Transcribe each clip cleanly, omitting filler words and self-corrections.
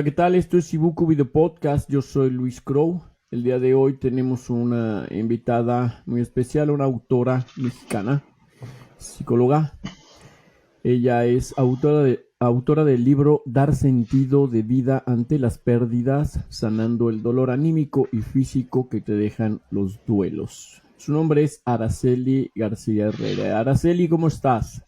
¿qué tal? Esto es Ibuku Video Podcast. Yo soy Luis Crow. El día de hoy tenemos una invitada muy especial, una autora mexicana, psicóloga. Ella es autora del libro Dar sentido de vida ante las pérdidas, sanando el dolor anímico y físico que te dejan los duelos. Su nombre es Araceli García Herrera. Araceli, ¿cómo estás?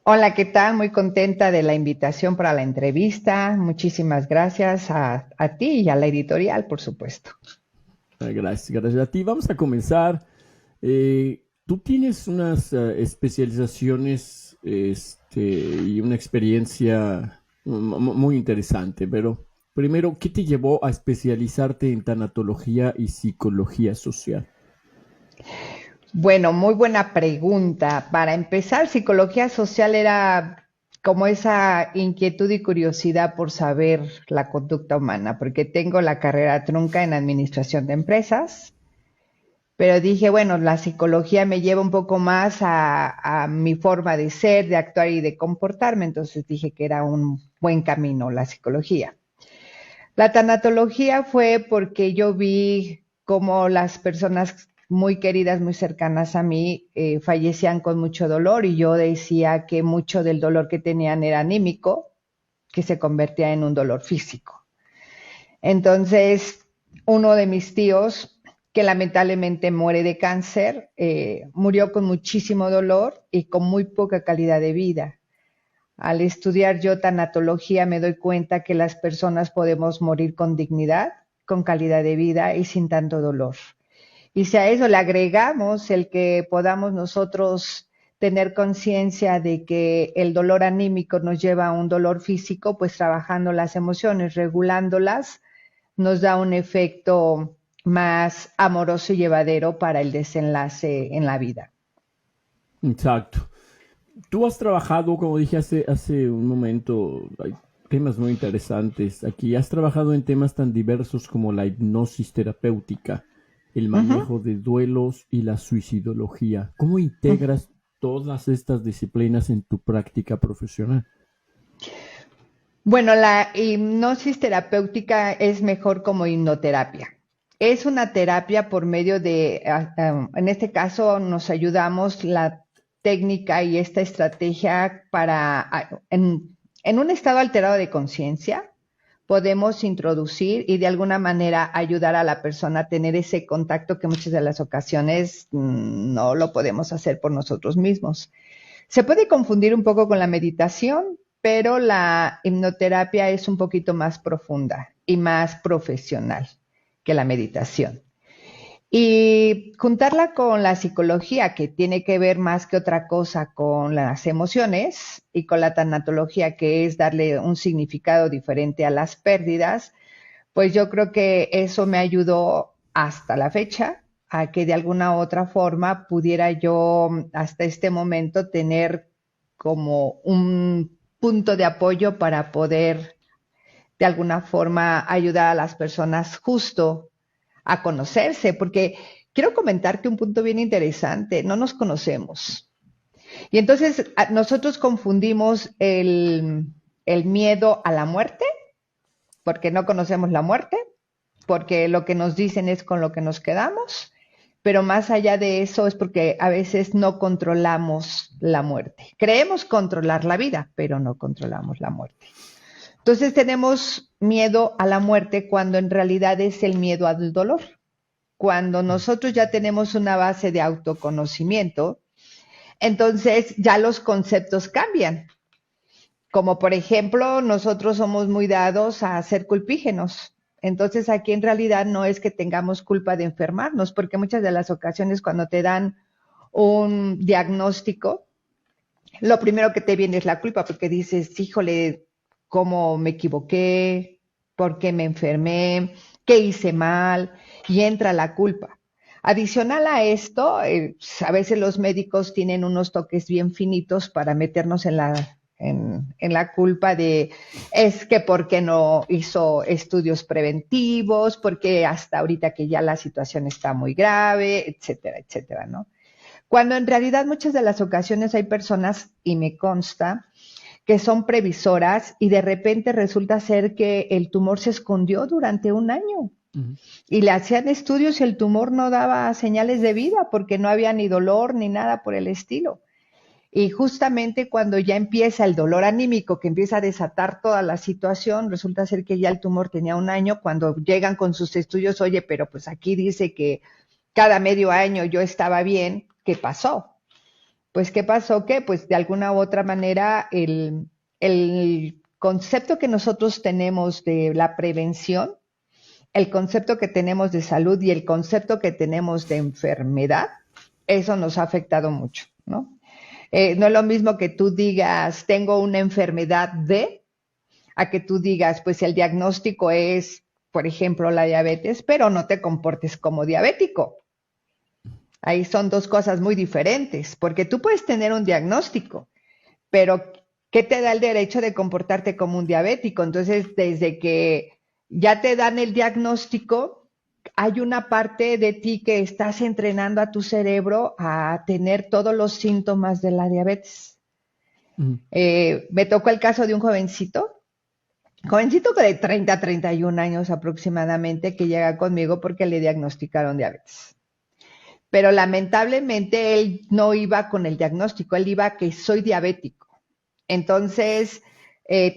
Hola, ¿qué tal? Muy contenta de la invitación para la entrevista. Muchísimas gracias a ti y a la editorial, por supuesto. Gracias a ti. Vamos a comenzar. Tú tienes unas especializaciones y una experiencia muy interesante, pero primero, ¿qué te llevó a especializarte en tanatología y psicología social? Bueno, muy buena pregunta. Para empezar, psicología social era como esa inquietud y curiosidad por saber la conducta humana, porque tengo la carrera trunca en administración de empresas. Pero dije, bueno, la psicología me lleva un poco más a mi forma de ser, de actuar y de comportarme. Entonces dije que era un buen camino la psicología. La tanatología fue porque yo vi cómo las personas muy queridas, muy cercanas a mí, fallecían con mucho dolor y yo decía que mucho del dolor que tenían era anímico, que se convertía en un dolor físico. Entonces, uno de mis tíos, que lamentablemente muere de cáncer, murió con muchísimo dolor y con muy poca calidad de vida. Al estudiar yo tanatología me doy cuenta que las personas podemos morir con dignidad, con calidad de vida y sin tanto dolor. Y si a eso le agregamos el que podamos nosotros tener conciencia de que el dolor anímico nos lleva a un dolor físico, pues trabajando las emociones, regulándolas, nos da un efecto más amoroso y llevadero para el desenlace en la vida. Exacto. Tú has trabajado, como dije hace un momento, hay temas muy interesantes aquí. Has trabajado en temas tan diversos como la hipnosis terapéutica, el Uh-huh, manejo de duelos y la suicidología. ¿Cómo uh-huh. integras todas estas disciplinas en tu práctica profesional? Bueno, la hipnosis terapéutica es mejor como hipnoterapia. Es una terapia por medio de, en este caso nos ayudamos la técnica y esta estrategia en un estado alterado de conciencia, podemos introducir y de alguna manera ayudar a la persona a tener ese contacto que muchas de las ocasiones no lo podemos hacer por nosotros mismos. Se puede confundir un poco con la meditación, pero la hipnoterapia es un poquito más profunda y más profesional que la meditación. Y juntarla con la psicología, que tiene que ver más que otra cosa con las emociones, y con la tanatología, que es darle un significado diferente a las pérdidas, pues yo creo que eso me ayudó hasta la fecha a que de alguna u otra forma pudiera yo hasta este momento tener como un punto de apoyo para poder de alguna forma ayudar a las personas justo a conocerse, porque quiero comentarte un punto bien interesante, no nos conocemos. Y entonces nosotros confundimos el miedo a la muerte, porque no conocemos la muerte, porque lo que nos dicen es con lo que nos quedamos, pero más allá de eso es porque a veces no controlamos la muerte. Creemos controlar la vida, pero no controlamos la muerte. Entonces tenemos miedo a la muerte cuando en realidad es el miedo al dolor. Cuando nosotros ya tenemos una base de autoconocimiento, entonces ya los conceptos cambian. Como por ejemplo, nosotros somos muy dados a ser culpígenos. Entonces aquí en realidad no es que tengamos culpa de enfermarnos, porque muchas de las ocasiones cuando te dan un diagnóstico, lo primero que te viene es la culpa, porque dices, híjole, ¿cómo me equivoqué? ¿Por qué me enfermé? ¿Qué hice mal? Y entra la culpa. Adicional a esto, a veces los médicos tienen unos toques bien finitos para meternos en la culpa de, es que por qué no hizo estudios preventivos, porque hasta ahorita que ya la situación está muy grave, etcétera, etcétera, ¿no? Cuando en realidad muchas de las ocasiones hay personas, y me consta, que son previsoras y de repente resulta ser que el tumor se escondió durante un año. Uh-huh. Y le hacían estudios y el tumor no daba señales de vida porque no había ni dolor ni nada por el estilo. Y justamente cuando ya empieza el dolor anímico, que empieza a desatar toda la situación, resulta ser que ya el tumor tenía un año. Cuando llegan con sus estudios, oye, pero pues aquí dice que cada medio año yo estaba bien, ¿qué pasó? Pues, ¿qué pasó? Que pues de alguna u otra manera el concepto que nosotros tenemos de la prevención, el concepto que tenemos de salud y el concepto que tenemos de enfermedad, eso nos ha afectado mucho, ¿no? No es lo mismo que tú digas, tengo una enfermedad de, a que tú digas, pues el diagnóstico es, por ejemplo, la diabetes, pero no te comportes como diabético. Ahí son dos cosas muy diferentes, porque tú puedes tener un diagnóstico, pero ¿qué te da el derecho de comportarte como un diabético? Entonces, desde que ya te dan el diagnóstico, hay una parte de ti que estás entrenando a tu cerebro a tener todos los síntomas de la diabetes. Uh-huh. Me tocó el caso de un jovencito de 30 a 31 años aproximadamente, que llega conmigo porque le diagnosticaron diabetes. Pero lamentablemente él no iba con el diagnóstico, él iba que soy diabético. Entonces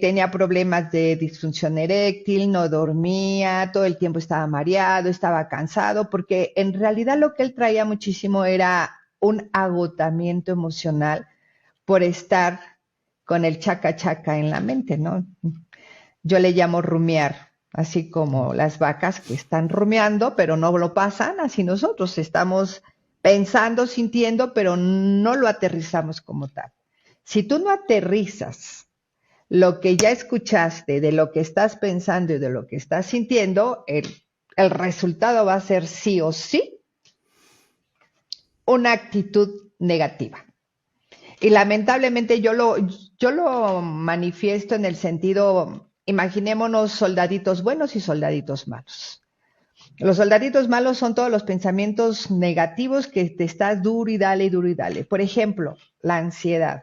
tenía problemas de disfunción eréctil, no dormía, todo el tiempo estaba mareado, estaba cansado, porque en realidad lo que él traía muchísimo era un agotamiento emocional por estar con el chaca-chaca en la mente, ¿no? Yo le llamo rumiar, así como las vacas que están rumiando, pero no lo pasan, así nosotros estamos pensando, sintiendo, pero no lo aterrizamos como tal. Si tú no aterrizas lo que ya escuchaste, de lo que estás pensando y de lo que estás sintiendo, el resultado va a ser sí o sí una actitud negativa. Y lamentablemente yo lo manifiesto en el sentido, imaginémonos soldaditos buenos y soldaditos malos. Los soldaditos malos son todos los pensamientos negativos que te estás duro y dale, duro y dale. Por ejemplo, la ansiedad.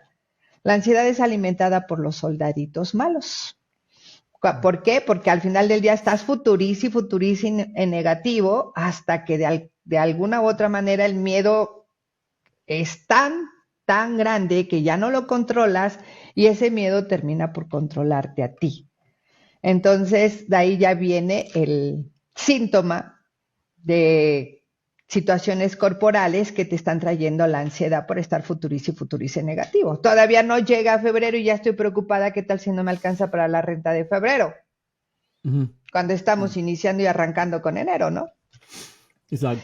La ansiedad es alimentada por los soldaditos malos. ¿Por qué? Porque al final del día estás futurici en negativo hasta que de alguna u otra manera el miedo es tan grande que ya no lo controlas y ese miedo termina por controlarte a ti. Entonces, de ahí ya viene el síntoma de situaciones corporales que te están trayendo la ansiedad por estar futurice negativo. Todavía no llega febrero y ya estoy preocupada, ¿qué tal si no me alcanza para la renta de febrero? Uh-huh. Cuando estamos iniciando y arrancando con enero, ¿no? Exacto.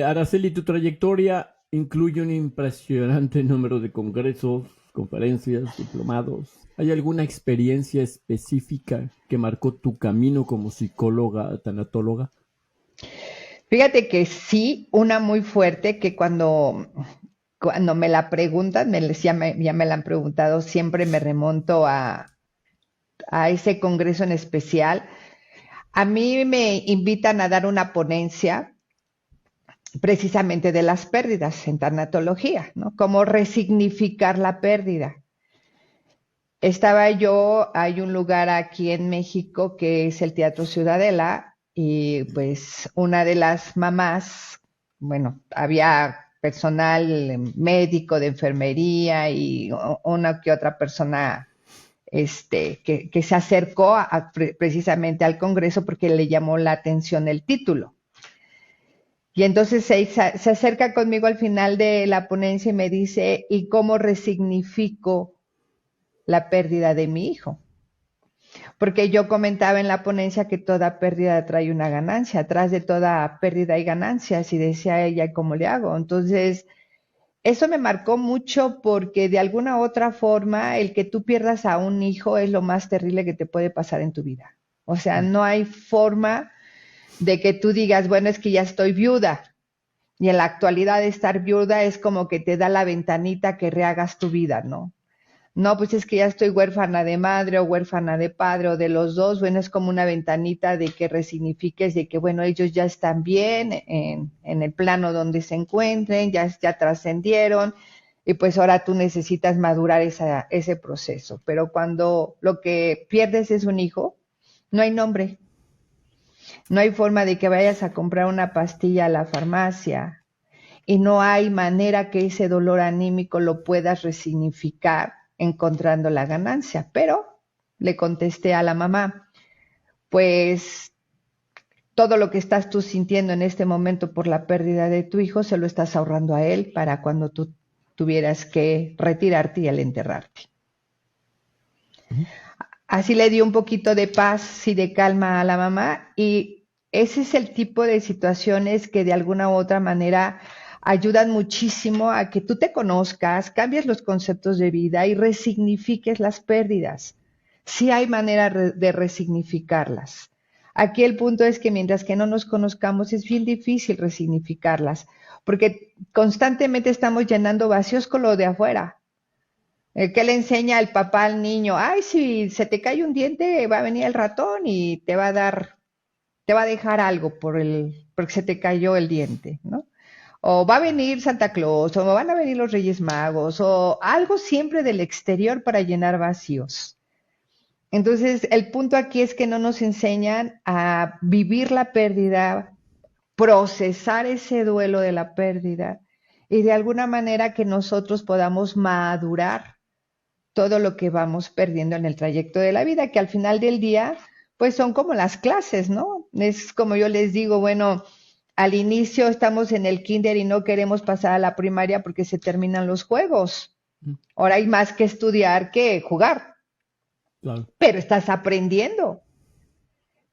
Araceli, tu trayectoria incluye un impresionante número de congresos, conferencias, diplomados. ¿Hay alguna experiencia específica que marcó tu camino como psicóloga, tanatóloga? Fíjate que sí, una muy fuerte que cuando me la preguntan, ya me la han preguntado, siempre me remonto a ese congreso en especial. A mí me invitan a dar una ponencia precisamente de las pérdidas en tanatología, ¿no? Cómo resignificar la pérdida. Hay un lugar aquí en México que es el Teatro Ciudadela, y pues una de las mamás, bueno, había personal médico de enfermería y una que otra persona que se acercó precisamente al congreso porque le llamó la atención el título. Y entonces se acerca conmigo al final de la ponencia y me dice, ¿y cómo resignifico la pérdida de mi hijo? Porque yo comentaba en la ponencia que toda pérdida trae una ganancia, atrás de toda pérdida hay ganancias, y decía ella, ¿cómo le hago? Entonces, eso me marcó mucho porque de alguna u otra forma el que tú pierdas a un hijo es lo más terrible que te puede pasar en tu vida. O sea, no hay forma de que tú digas, bueno, es que ya estoy viuda. Y en la actualidad estar viuda es como que te da la ventanita que rehagas tu vida, ¿no? No, pues es que ya estoy huérfana de madre o huérfana de padre o de los dos. Bueno, es como una ventanita de que resignifiques de que, bueno, ellos ya están bien en el plano donde se encuentren, ya trascendieron, y pues ahora tú necesitas madurar ese proceso. Pero cuando lo que pierdes es un hijo, no hay nombre, no hay forma de que vayas a comprar una pastilla a la farmacia y no hay manera que ese dolor anímico lo puedas resignificar encontrando la ganancia. Pero le contesté a la mamá, pues todo lo que estás tú sintiendo en este momento por la pérdida de tu hijo, se lo estás ahorrando a él para cuando tú tuvieras que retirarte y al enterrarte. Uh-huh. Así le dio un poquito de paz y de calma a la mamá, y ese es el tipo de situaciones que de alguna u otra manera ayudan muchísimo a que tú te conozcas, cambies los conceptos de vida y resignifiques las pérdidas. Sí hay manera de resignificarlas. Aquí el punto es que mientras que no nos conozcamos es bien difícil resignificarlas, porque constantemente estamos llenando vacíos con lo de afuera. ¿Qué le enseña el papá al niño? Ay, si se te cae un diente, va a venir el ratón y te va a dejar algo porque se te cayó el diente, ¿no? O va a venir Santa Claus, o van a venir los Reyes Magos, o algo siempre del exterior para llenar vacíos. Entonces, el punto aquí es que no nos enseñan a vivir la pérdida, procesar ese duelo de la pérdida y de alguna manera que nosotros podamos madurar todo lo que vamos perdiendo en el trayecto de la vida, que al final del día, pues son como las clases, ¿no? Es como yo les digo, bueno, al inicio estamos en el kinder y no queremos pasar a la primaria porque se terminan los juegos. Ahora hay más que estudiar que jugar. Claro. Pero estás aprendiendo.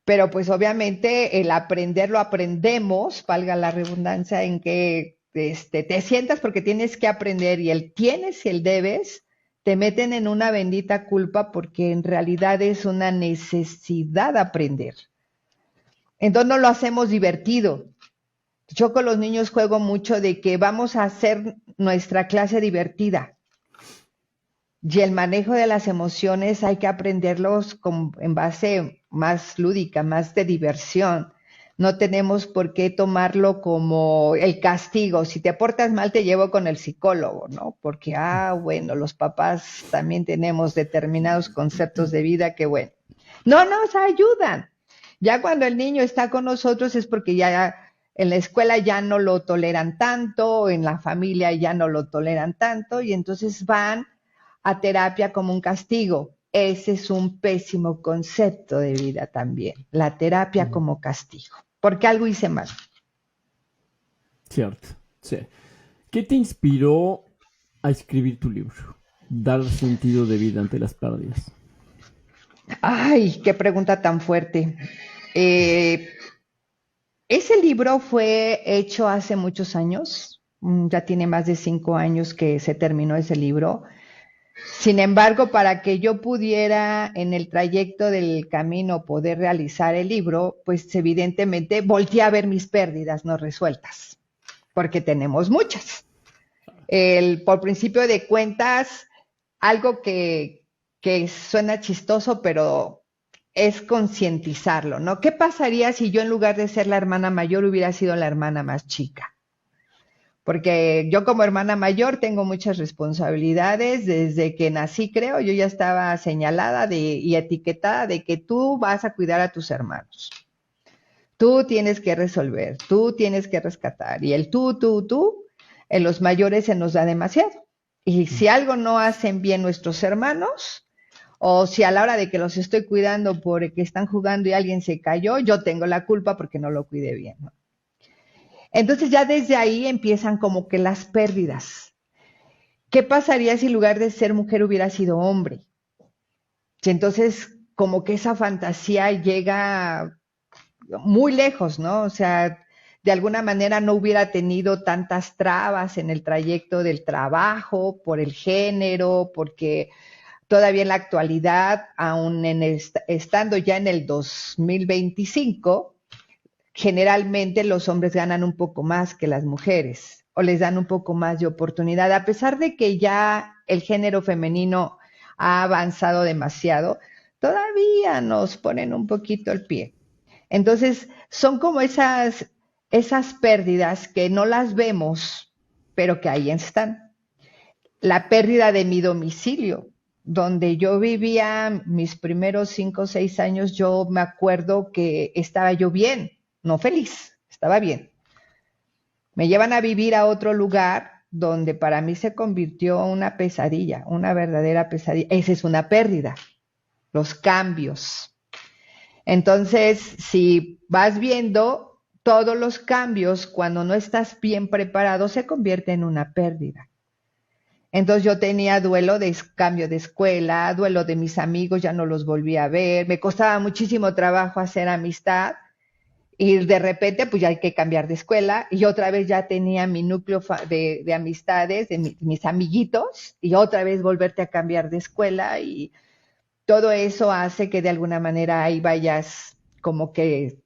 Pero pues obviamente el aprender lo aprendemos, valga la redundancia, en que te sientas porque tienes que aprender, y el tienes y el debes te meten en una bendita culpa porque en realidad es una necesidad aprender. Entonces no lo hacemos divertido. Yo con los niños juego mucho de que vamos a hacer nuestra clase divertida. Y el manejo de las emociones hay que aprenderlos en base más lúdica, más de diversión. No tenemos por qué tomarlo como el castigo. Si te portas mal, te llevo con el psicólogo, ¿no? Porque, bueno, los papás también tenemos determinados conceptos de vida que, bueno, no nos ayudan. Ya cuando el niño está con nosotros es porque ya en la escuela ya no lo toleran tanto, en la familia ya no lo toleran tanto, y entonces van a terapia como un castigo. Ese es un pésimo concepto de vida también, la terapia como castigo, porque algo hice mal. Cierto, sí. ¿Qué te inspiró a escribir tu libro? Dar sentido de vida ante las pérdidas. Ay, qué pregunta tan fuerte. Ese libro fue hecho hace muchos años, ya tiene más de 5 años que se terminó ese libro. Sin embargo, para que yo pudiera en el trayecto del camino poder realizar el libro, pues evidentemente volteé a ver mis pérdidas no resueltas, porque tenemos muchas. Por principio de cuentas, algo que suena chistoso, pero es concientizarlo, ¿no? ¿Qué pasaría si yo en lugar de ser la hermana mayor hubiera sido la hermana más chica? Porque yo como hermana mayor tengo muchas responsabilidades. Desde que nací, creo, yo ya estaba señalada y etiquetada de que tú vas a cuidar a tus hermanos. Tú tienes que resolver, tú tienes que rescatar. Y el tú, en los mayores se nos da demasiado. Y si algo no hacen bien nuestros hermanos, o si a la hora de que los estoy cuidando porque están jugando y alguien se cayó, yo tengo la culpa porque no lo cuidé bien, ¿no? Entonces ya desde ahí empiezan como que las pérdidas. ¿Qué pasaría si en lugar de ser mujer hubiera sido hombre? Y entonces como que esa fantasía llega muy lejos, ¿no? O sea, de alguna manera no hubiera tenido tantas trabas en el trayecto del trabajo, por el género, porque todavía en la actualidad, aún estando ya en el 2025, generalmente los hombres ganan un poco más que las mujeres o les dan un poco más de oportunidad, a pesar de que ya el género femenino ha avanzado demasiado, todavía nos ponen un poquito el pie. Entonces, son como esas pérdidas que no las vemos, pero que ahí están. la pérdida de mi domicilio, donde yo vivía mis primeros 5 o 6 años. Yo me acuerdo que estaba yo bien, no feliz, estaba bien. Me llevan a vivir a otro lugar donde para mí se convirtió en una pesadilla, una verdadera pesadilla. Esa es una pérdida, los cambios. Entonces, si vas viendo, todos los cambios, cuando no estás bien preparado, se convierte en una pérdida. Entonces yo tenía duelo de cambio de escuela, duelo de mis amigos, ya no los volví a ver, me costaba muchísimo trabajo hacer amistad y de repente pues ya hay que cambiar de escuela y otra vez ya tenía mi núcleo de amistades, de mis amiguitos y otra vez volverte a cambiar de escuela y todo eso hace que de alguna manera ahí vayas como que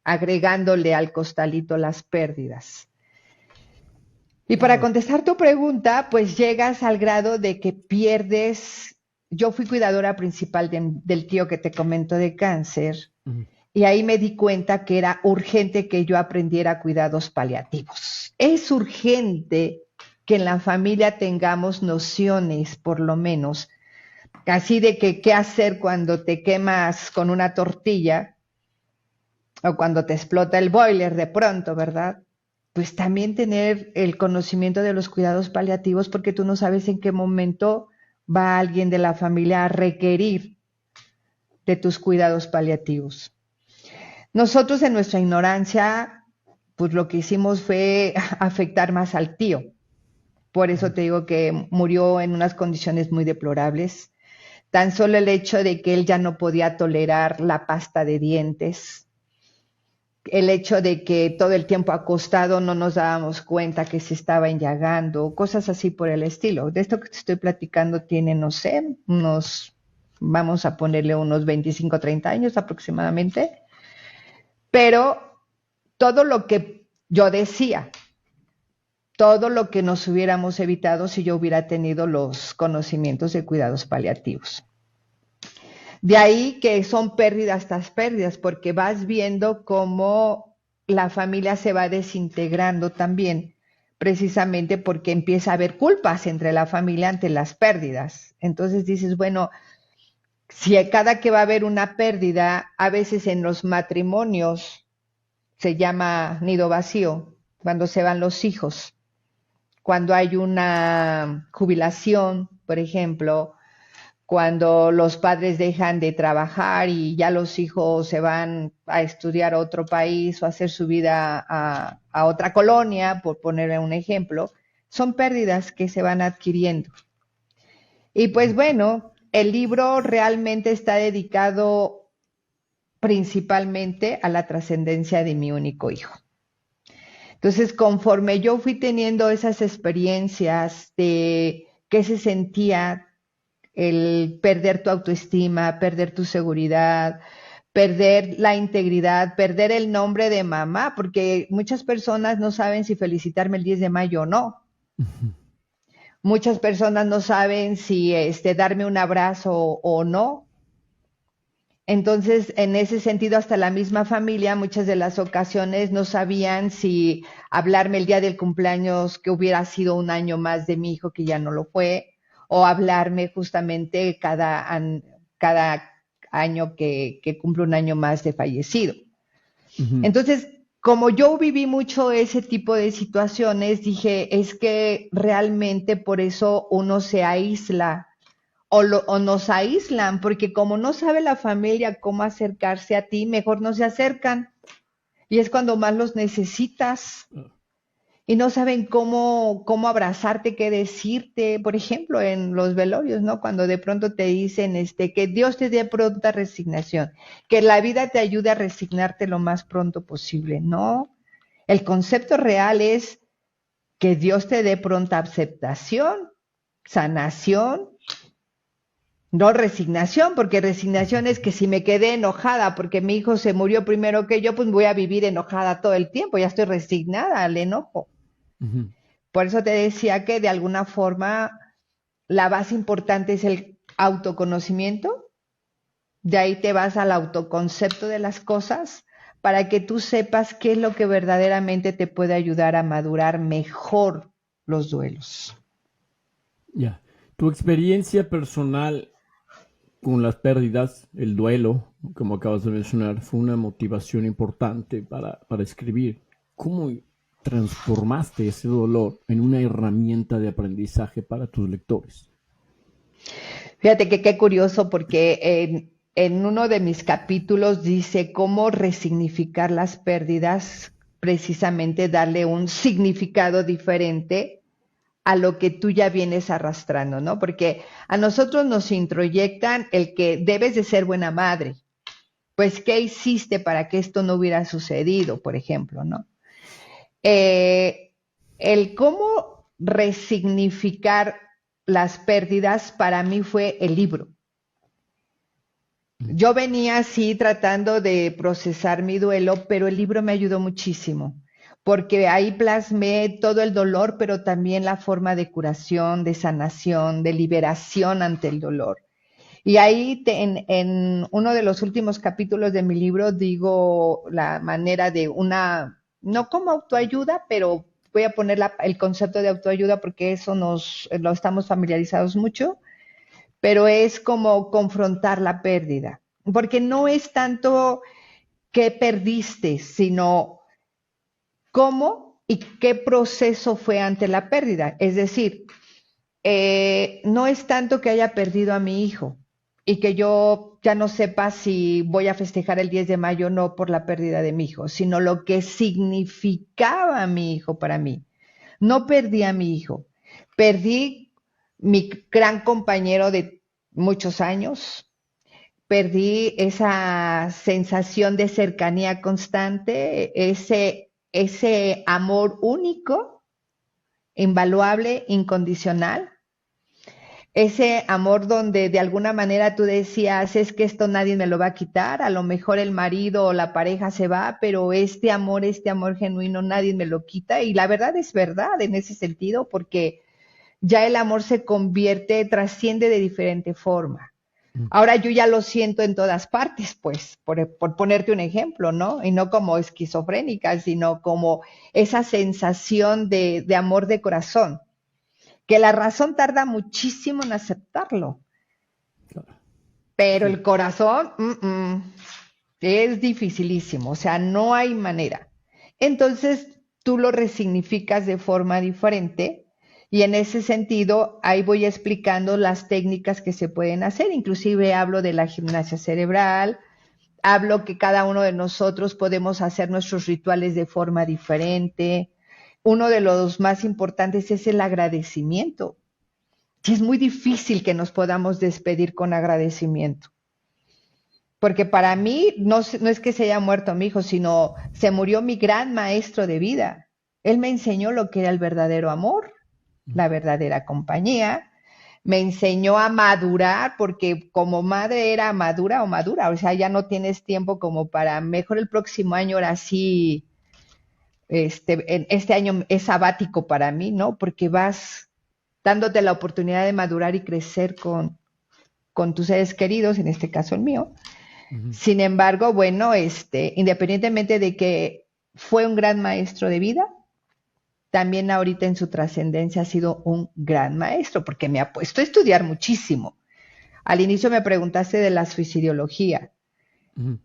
agregándole al costalito las pérdidas. Y para contestar tu pregunta, pues llegas al grado de que pierdes. Yo fui cuidadora principal del tío que te comento de cáncer, y ahí me di cuenta que era urgente que yo aprendiera cuidados paliativos. Es urgente que en la familia tengamos nociones, por lo menos, así de que qué hacer cuando te quemas con una tortilla o cuando te explota el boiler de pronto, ¿verdad? Pues también tener el conocimiento de los cuidados paliativos, porque tú no sabes en qué momento va alguien de la familia a requerir de tus cuidados paliativos. Nosotros en nuestra ignorancia, pues lo que hicimos fue afectar más al tío. Por eso te digo que murió en unas condiciones muy deplorables. Tan solo el hecho de que él ya no podía tolerar la pasta de dientes, el hecho de que todo el tiempo acostado no nos dábamos cuenta que se estaba enllagando, cosas así por el estilo. De esto que te estoy platicando tiene, no sé, vamos a ponerle unos 25, 30 años aproximadamente. Pero todo lo que yo decía, todo lo que nos hubiéramos evitado si yo hubiera tenido los conocimientos de cuidados paliativos. De ahí que son pérdidas tras pérdidas, porque vas viendo cómo la familia se va desintegrando también, precisamente porque empieza a haber culpas entre la familia ante las pérdidas. Entonces dices, bueno, si cada que va a haber una pérdida, a veces en los matrimonios se llama nido vacío, cuando se van los hijos, cuando hay una jubilación, por ejemplo, cuando los padres dejan de trabajar y ya los hijos se van a estudiar a otro país o a hacer su vida a otra colonia, por ponerle un ejemplo, son pérdidas que se van adquiriendo. Y pues bueno, el libro realmente está dedicado principalmente a la trascendencia de mi único hijo. Entonces, conforme yo fui teniendo esas experiencias de qué se sentía el perder tu autoestima, perder tu seguridad, perder la integridad, perder el nombre de mamá, porque muchas personas no saben si felicitarme el 10 de mayo o no. Muchas personas no saben si darme un abrazo o no. Entonces, en ese sentido, hasta la misma familia, muchas de las ocasiones no sabían si hablarme el día del cumpleaños, que hubiera sido un año más de mi hijo, que ya no lo fue, o hablarme justamente cada año que cumple un año más de fallecido. Entonces, como yo viví mucho ese tipo de situaciones, dije, es que realmente por eso uno se aísla o nos aíslan, porque como no sabe la familia cómo acercarse a ti, mejor no se acercan. Y es cuando más los necesitas. Y no saben cómo abrazarte, qué decirte. Por ejemplo, en los velorios, ¿no? Cuando de pronto te dicen que Dios te dé pronta resignación, que la vida te ayude a resignarte lo más pronto posible. No, el concepto real es que Dios te dé pronta aceptación, sanación. No resignación, porque resignación es que si me quedé enojada porque mi hijo se murió primero que yo, pues voy a vivir enojada todo el tiempo, ya estoy resignada al enojo. Por eso te decía que de alguna forma la base importante es el autoconocimiento, de ahí te vas al autoconcepto de las cosas para que tú sepas qué es lo que verdaderamente te puede ayudar a madurar mejor los duelos. Ya. Tu experiencia personal con las pérdidas, el duelo, como acabas de mencionar, fue una motivación importante para escribir. ¿Cómo transformaste ese dolor en una herramienta de aprendizaje para tus lectores? Fíjate que qué curioso porque en uno de mis capítulos dice cómo resignificar las pérdidas, precisamente darle un significado diferente a lo que tú ya vienes arrastrando, ¿no? Porque a nosotros nos introyectan el que debes de ser buena madre. Pues, ¿qué hiciste para que esto no hubiera sucedido, por ejemplo, ¿no? Eh, el cómo resignificar las pérdidas para mí fue el libro. Yo venía así tratando de procesar mi duelo, pero el libro me ayudó muchísimo, porque ahí plasmé todo el dolor, pero también la forma de curación, de sanación, de liberación ante el dolor. Y ahí en uno de los últimos capítulos de mi libro digo la manera de una, no como autoayuda, pero voy a poner el concepto de autoayuda porque eso lo estamos familiarizados mucho, pero es como confrontar la pérdida, porque no es tanto qué perdiste, sino cómo y qué proceso fue ante la pérdida. Es decir, no es tanto que haya perdido a mi hijo y que yo ya no sepa si voy a festejar el 10 de mayo o no por la pérdida de mi hijo, sino lo que significaba mi hijo para mí. No perdí a mi hijo, perdí mi gran compañero de muchos años, perdí esa sensación de cercanía constante, ese amor único, invaluable, incondicional, ese amor donde de alguna manera tú decías, es que esto nadie me lo va a quitar, a lo mejor el marido o la pareja se va, pero este amor genuino nadie me lo quita, y la verdad es verdad en ese sentido, porque ya el amor se convierte, trasciende de diferente forma. Ahora yo ya lo siento en todas partes, pues, por ponerte un ejemplo, ¿no? Y no como esquizofrénica, sino como esa sensación de amor de corazón, que la razón tarda muchísimo en aceptarlo, pero Sí. el corazón es dificilísimo, o sea, no hay manera. Entonces tú lo resignificas de forma diferente y en ese sentido ahí voy explicando las técnicas que se pueden hacer, inclusive hablo de la gimnasia cerebral, hablo que cada uno de nosotros podemos hacer nuestros rituales de forma diferente. Uno de los más importantes es el agradecimiento. Y es muy difícil que nos podamos despedir con agradecimiento. Porque para mí no es que se haya muerto mi hijo, sino se murió mi gran maestro de vida. Él me enseñó lo que era el verdadero amor, la verdadera compañía. Me enseñó a madurar, porque como madre era madura o madura, o sea, ya no tienes tiempo como para, mejor el próximo año, ahora sí, este año es sabático para mí, ¿no? Porque vas dándote la oportunidad de madurar y crecer con tus seres queridos, en este caso el mío. Ujú. Sin embargo, bueno, independientemente de que fue un gran maestro de vida, también ahorita en su trascendencia ha sido un gran maestro, porque me ha puesto a estudiar muchísimo. Al inicio me preguntaste de la suicidología. Ujú.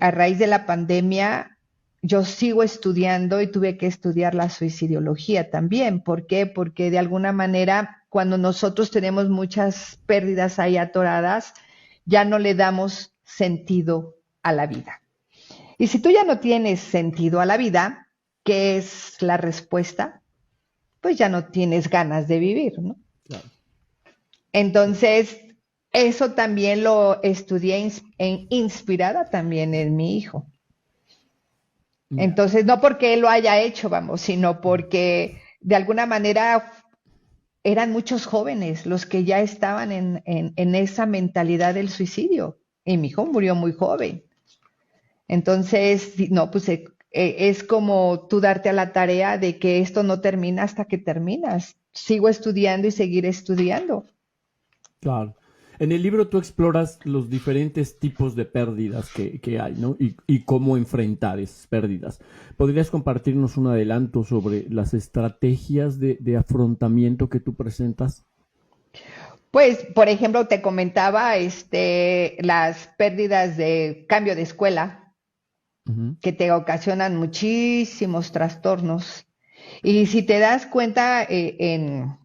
A raíz de la pandemia, yo sigo estudiando y tuve que estudiar la suicidología también. ¿Por qué? Porque de alguna manera, cuando nosotros tenemos muchas pérdidas ahí atoradas, ya no le damos sentido a la vida. Y si tú ya no tienes sentido a la vida, ¿qué es la respuesta? Pues ya no tienes ganas de vivir, ¿no? Claro, claro. Entonces, eso también lo estudié inspirada también en mi hijo. Ya. Entonces, no porque él lo haya hecho, vamos, sino porque de alguna manera eran muchos jóvenes los que ya estaban en esa mentalidad del suicidio. Y mi hijo murió muy joven. Entonces, no, pues es como tú darte a la tarea de que esto no termina hasta que terminas. Sigo estudiando y seguiré estudiando. Claro. En el libro tú exploras los diferentes tipos de pérdidas que hay, ¿no? Y cómo enfrentar esas pérdidas. ¿Podrías compartirnos un adelanto sobre las estrategias de afrontamiento que tú presentas? Pues, por ejemplo, te comentaba las pérdidas de cambio de escuela Ujú. que te ocasionan muchísimos trastornos. Y si te das cuenta, en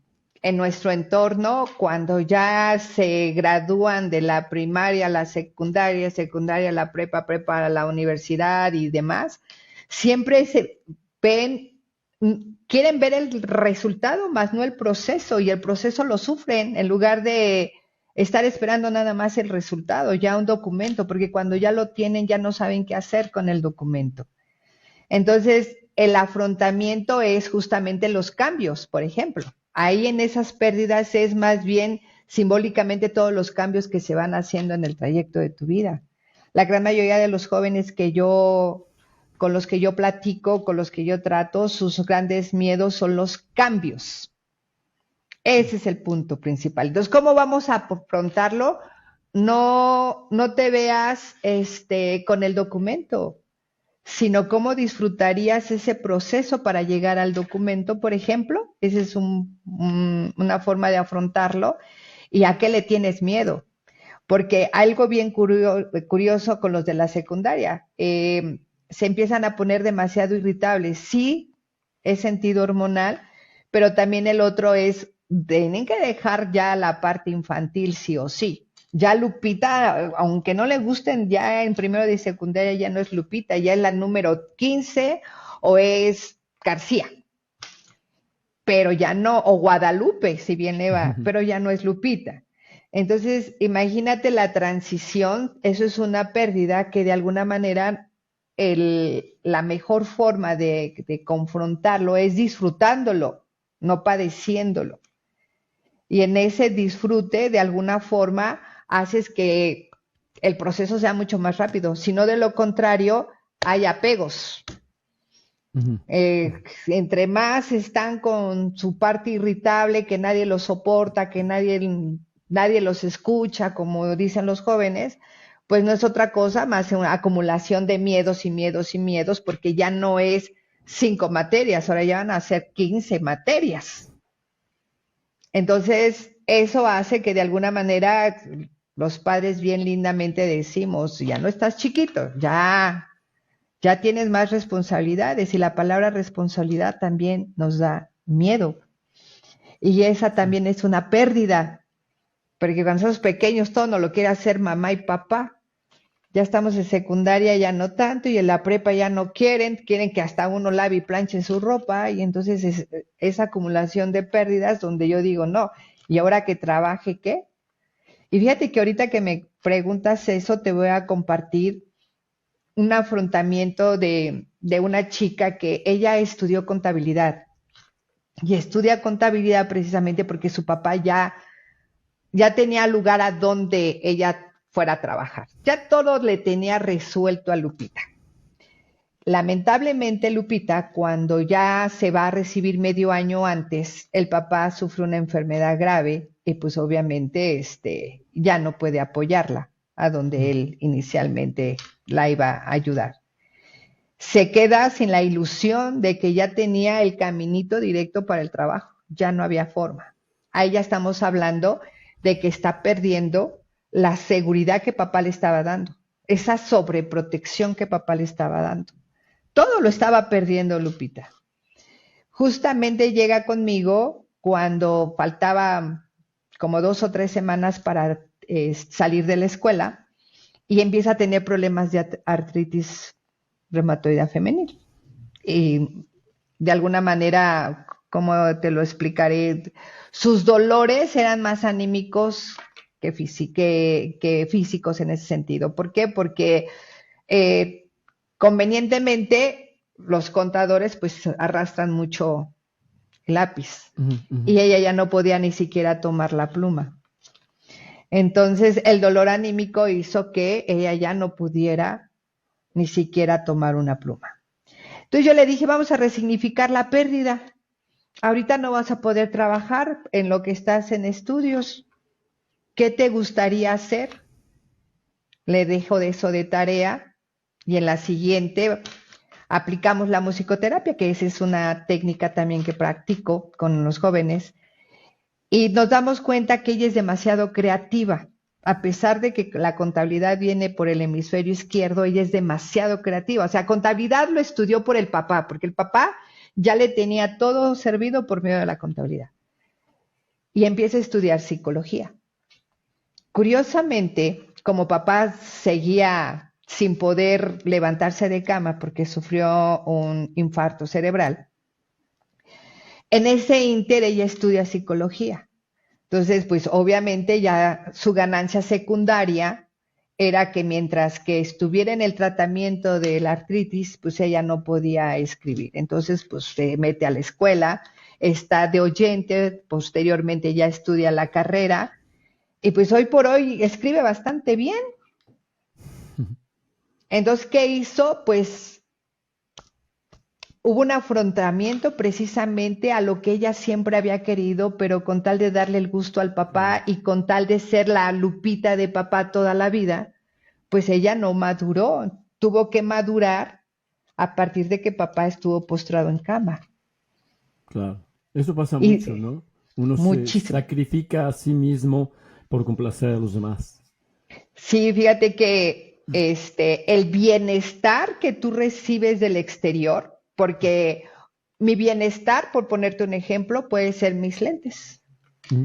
nuestro entorno, cuando ya se gradúan de la primaria a la secundaria, secundaria a la prepa, prepa a la universidad y demás, siempre se ven, quieren ver el resultado más no el proceso, y el proceso lo sufren en lugar de estar esperando nada más el resultado, ya un documento, porque cuando ya lo tienen ya no saben qué hacer con el documento. Entonces, el afrontamiento es justamente los cambios, por ejemplo. Ahí en esas pérdidas es más bien simbólicamente todos los cambios que se van haciendo en el trayecto de tu vida. La gran mayoría de los jóvenes con los que yo platico, con los que yo trato, sus grandes miedos son los cambios. Ese es el punto principal. Entonces, ¿cómo vamos a afrontarlo? No te veas con el documento, sino cómo disfrutarías ese proceso para llegar al documento, por ejemplo. Esa es una forma de afrontarlo. ¿Y a qué le tienes miedo? Porque algo bien curioso con los de la secundaria, se empiezan a poner demasiado irritables. Sí, es sentido hormonal, pero también el otro es, tienen que dejar ya la parte infantil sí o sí. Ya Lupita, aunque no le gusten, ya en primero de secundaria ya no es Lupita, ya es la número 15 o es García, pero ya no, o Guadalupe, si bien le va, pero ya no es Lupita. Entonces, imagínate la transición, eso es una pérdida que de alguna manera la mejor forma de confrontarlo es disfrutándolo, no padeciéndolo. Y en ese disfrute, de alguna forma, haces que el proceso sea mucho más rápido. Si no, de lo contrario, hay apegos. Ujú. Entre más están con su parte irritable, que nadie los soporta, que nadie los escucha, como dicen los jóvenes, pues no es otra cosa más una acumulación de miedos y miedos y miedos, porque ya no es 5 materias, ahora ya van a ser 15 materias. Entonces, eso hace que de alguna manera los padres bien lindamente decimos, ya no estás chiquito, ya tienes más responsabilidades, y la palabra responsabilidad también nos da miedo. Y esa Sí. también es una pérdida, porque cuando somos pequeños todo nos lo quiere hacer mamá y papá. Ya estamos en secundaria, ya no tanto, y en la prepa ya no quieren que hasta uno lave y planche su ropa, y entonces es esa acumulación de pérdidas donde yo digo, no, ¿y ahora que trabaje qué? Y fíjate que ahorita que me preguntas eso, te voy a compartir un afrontamiento de una chica que ella estudió contabilidad, y estudia contabilidad precisamente porque su papá ya tenía lugar a donde ella fuera a trabajar. Ya todo le tenía resuelto a Lupita. Lamentablemente, Lupita, cuando ya se va a recibir medio año antes, el papá sufre una enfermedad grave y pues obviamente ya no puede apoyarla a donde él inicialmente la iba a ayudar. Se queda sin la ilusión de que ya tenía el caminito directo para el trabajo, ya no había forma. Ahí ya estamos hablando de que está perdiendo la seguridad que papá le estaba dando, esa sobreprotección que papá le estaba dando. Todo lo estaba perdiendo Lupita. Justamente llega conmigo cuando faltaba como 2 o 3 semanas para salir de la escuela, y empieza a tener problemas de artritis reumatoide femenil. Y de alguna manera, ¿cómo te lo explicaré? Sus dolores eran más anímicos que físicos en ese sentido. ¿Por qué? Porque eh, convenientemente los contadores pues arrastran mucho lápiz, Ujú, ujú. y ella ya no podía ni siquiera tomar la pluma. Entonces el dolor anímico hizo que ella ya no pudiera ni siquiera tomar una pluma. Entonces yo le dije, vamos a resignificar la pérdida. Ahorita no vas a poder trabajar en lo que estás en estudios. ¿Qué te gustaría hacer? Le dejo de eso de tarea, y en la siguiente aplicamos la musicoterapia, que esa es una técnica también que practico con los jóvenes. Y nos damos cuenta que ella es demasiado creativa. A pesar de que la contabilidad viene por el hemisferio izquierdo, ella es demasiado creativa. O sea, contabilidad lo estudió por el papá, porque el papá ya le tenía todo servido por medio de la contabilidad. Y empieza a estudiar psicología. Curiosamente, como papá seguía sin poder levantarse de cama porque sufrió un infarto cerebral, en ese ínter ella estudia psicología. Entonces, pues obviamente ya su ganancia secundaria era que mientras que estuviera en el tratamiento de la artritis, pues ella no podía escribir. Entonces, pues se mete a la escuela, está de oyente, posteriormente ya estudia la carrera y pues hoy por hoy escribe bastante bien. Entonces, ¿qué hizo? Pues hubo un afrontamiento precisamente a lo que ella siempre había querido, pero con tal de darle el gusto al papá y con tal de ser la Lupita de papá toda la vida, pues ella no maduró, tuvo que madurar a partir de que papá estuvo postrado en cama. Claro, eso pasa mucho, Y ¿no? Uno se muchísimo. sacrifica a sí mismo por complacer a los demás. Sí, fíjate que el bienestar que tú recibes del exterior, porque mi bienestar, por ponerte un ejemplo, puede ser mis lentes. Mm.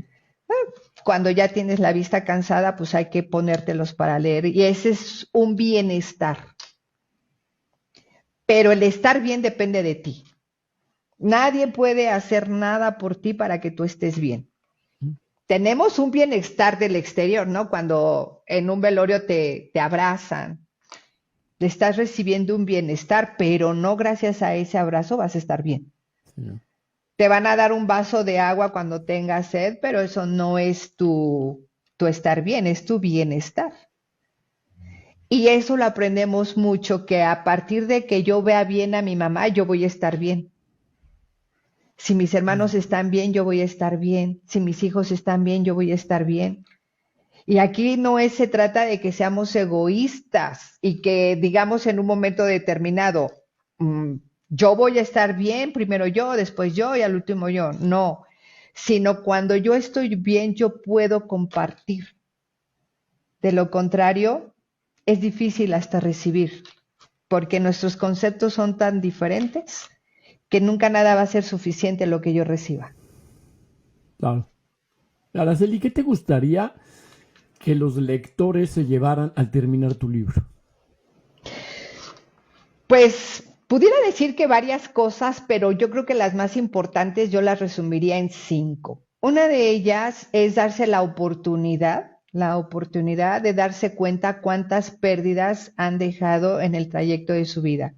Cuando ya tienes la vista cansada, pues hay que ponértelos para leer y ese es un bienestar. Pero el estar bien depende de ti. Nadie puede hacer nada por ti para que tú estés bien. Tenemos un bienestar del exterior, ¿no? Cuando en un velorio te abrazan, te estás recibiendo un bienestar, pero no gracias a ese abrazo vas a estar bien. Sí, ¿no? Te van a dar un vaso de agua cuando tengas sed, pero eso no es tu estar bien, es tu bienestar. Y eso lo aprendemos mucho, que a partir de que yo vea bien a mi mamá, yo voy a estar bien. Si mis hermanos están bien, yo voy a estar bien. Si mis hijos están bien, yo voy a estar bien. Y aquí se trata de que seamos egoístas y que digamos en un momento determinado, yo voy a estar bien, primero yo, después yo y al último yo. No, sino cuando yo estoy bien, yo puedo compartir. De lo contrario, es difícil hasta recibir, porque nuestros conceptos son tan diferentes que nunca nada va a ser suficiente lo que yo reciba. Claro. Araceli, ¿qué te gustaría que los lectores se llevaran al terminar tu libro? Pues pudiera decir que varias cosas, pero yo creo que las más importantes yo las resumiría en 5. Una de ellas es darse la oportunidad de darse cuenta cuántas pérdidas han dejado en el trayecto de su vida.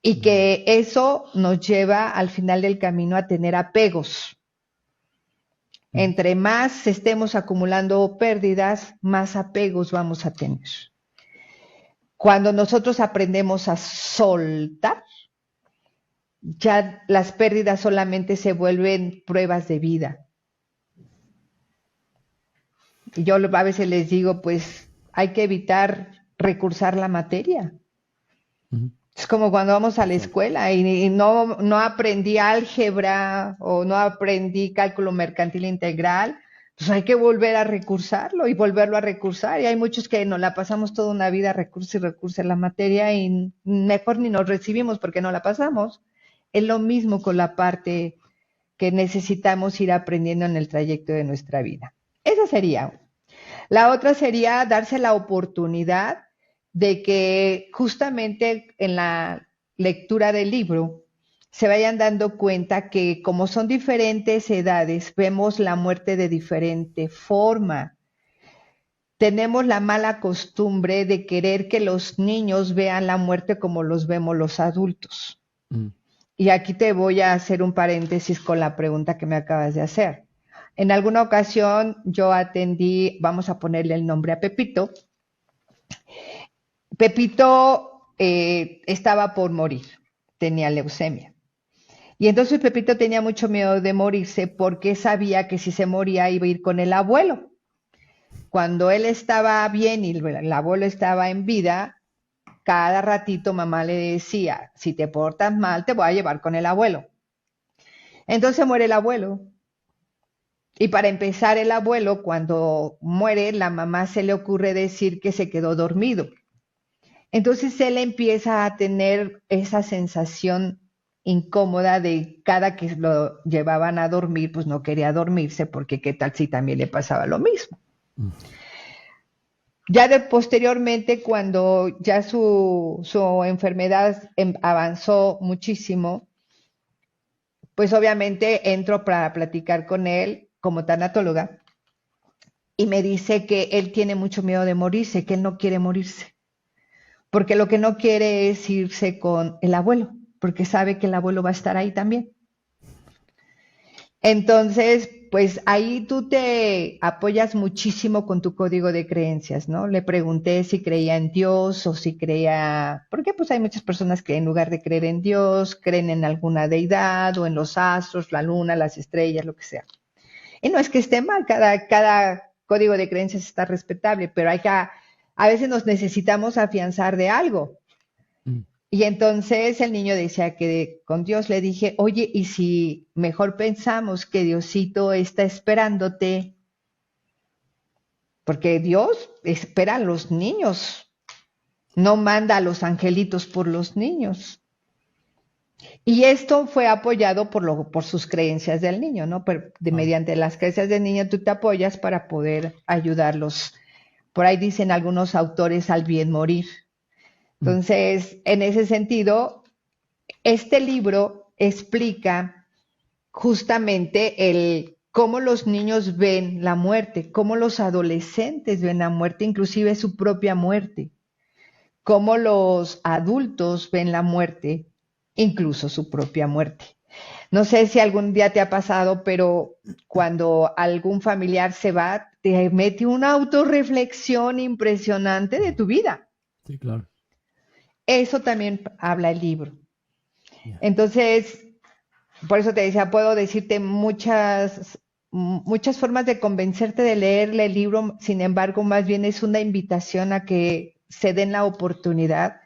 Y que eso nos lleva al final del camino a tener apegos. Entre más estemos acumulando pérdidas, más apegos vamos a tener. Cuando nosotros aprendemos a soltar, ya las pérdidas solamente se vuelven pruebas de vida. Y yo a veces les digo, pues hay que evitar recursar la materia. Es como cuando vamos a la Exacto. escuela y no aprendí álgebra o no aprendí cálculo mercantil integral, pues hay que volver a recursarlo y volverlo a recursar. Y hay muchos que nos la pasamos toda una vida recurso y recurso en la materia y mejor ni nos recibimos porque no la pasamos. Es lo mismo con la parte que necesitamos ir aprendiendo en el trayecto de nuestra vida. Esa sería. La otra sería darse la oportunidad de que justamente en la lectura del libro se vayan dando cuenta que como son diferentes edades, vemos la muerte de diferente forma. Tenemos la mala costumbre de querer que los niños vean la muerte como los vemos los adultos. Y aquí te voy a hacer un paréntesis con la pregunta que me acabas de hacer. En alguna ocasión yo atendí, vamos a ponerle el nombre a Pepito. Pepito estaba por morir, tenía leucemia. Y entonces Pepito tenía mucho miedo de morirse porque sabía que si se moría iba a ir con el abuelo. Cuando él estaba bien y el abuelo estaba en vida, cada ratito mamá le decía, si te portas mal te voy a llevar con el abuelo. Entonces muere el abuelo. Y para empezar, el abuelo, cuando muere, la mamá se le ocurre decir que se quedó dormido. Entonces él empieza a tener esa sensación incómoda de cada que lo llevaban a dormir, pues no quería dormirse porque qué tal si también le pasaba lo mismo. Ya posteriormente, cuando ya su enfermedad avanzó muchísimo, pues obviamente entro para platicar con él como tanatóloga y me dice que él tiene mucho miedo de morirse, que él no quiere morirse, porque lo que no quiere es irse con el abuelo, porque sabe que el abuelo va a estar ahí también. Entonces, pues ahí tú te apoyas muchísimo con tu código de creencias, ¿no? Le pregunté si creía en Dios o si creía, porque pues hay muchas personas que en lugar de creer en Dios, creen en alguna deidad o en los astros, la luna, las estrellas, lo que sea. Y no es que esté mal, cada código de creencias está respetable, pero a veces nos necesitamos afianzar de algo. Y entonces el niño decía que con Dios le dije, oye, ¿y si mejor pensamos que Diosito está esperándote? Porque Dios espera a los niños, no manda a los angelitos por los niños. Y esto fue apoyado por sus creencias del niño, ¿no? Mediante las creencias del niño tú te apoyas para poder ayudarlos. Por ahí dicen algunos autores al bien morir. Entonces, en ese sentido, este libro explica justamente cómo los niños ven la muerte, cómo los adolescentes ven la muerte, inclusive su propia muerte, cómo los adultos ven la muerte, incluso su propia muerte. No sé si algún día te ha pasado, pero cuando algún familiar se va, te mete una autorreflexión impresionante de tu vida. Sí, claro. Eso también habla el libro. Yeah. Entonces, por eso te decía, puedo decirte muchas formas de convencerte de leerle el libro, sin embargo, más bien es una invitación a que se den la oportunidad.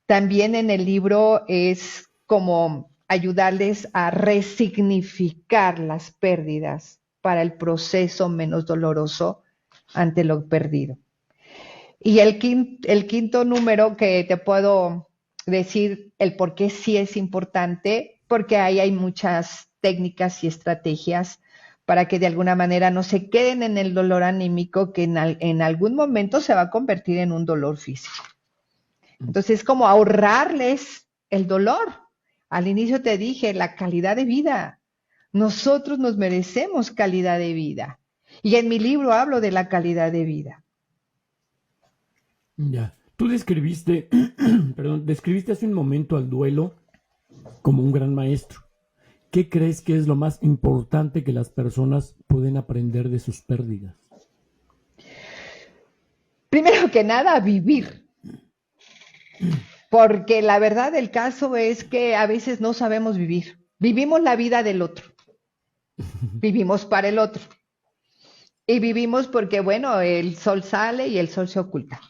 También en el libro es como ayudarles a resignificar las pérdidas para el proceso menos doloroso ante lo perdido. Y el quinto número que te puedo decir el por qué sí es importante, porque ahí hay muchas técnicas y estrategias para que de alguna manera no se queden en el dolor anímico que en algún momento se va a convertir en un dolor físico. Entonces es como ahorrarles el dolor. Al inicio te dije, la calidad de vida. Nosotros nos merecemos calidad de vida. Y en mi libro hablo de la calidad de vida. Ya. Tú describiste, describiste hace un momento al duelo como un gran maestro. ¿Qué crees que es lo más importante que las personas pueden aprender de sus pérdidas? Primero que nada, vivir. Porque la verdad del caso es que a veces no sabemos vivir. Vivimos la vida del otro. Vivimos para el otro. Y vivimos porque, bueno, el sol sale y el sol se oculta.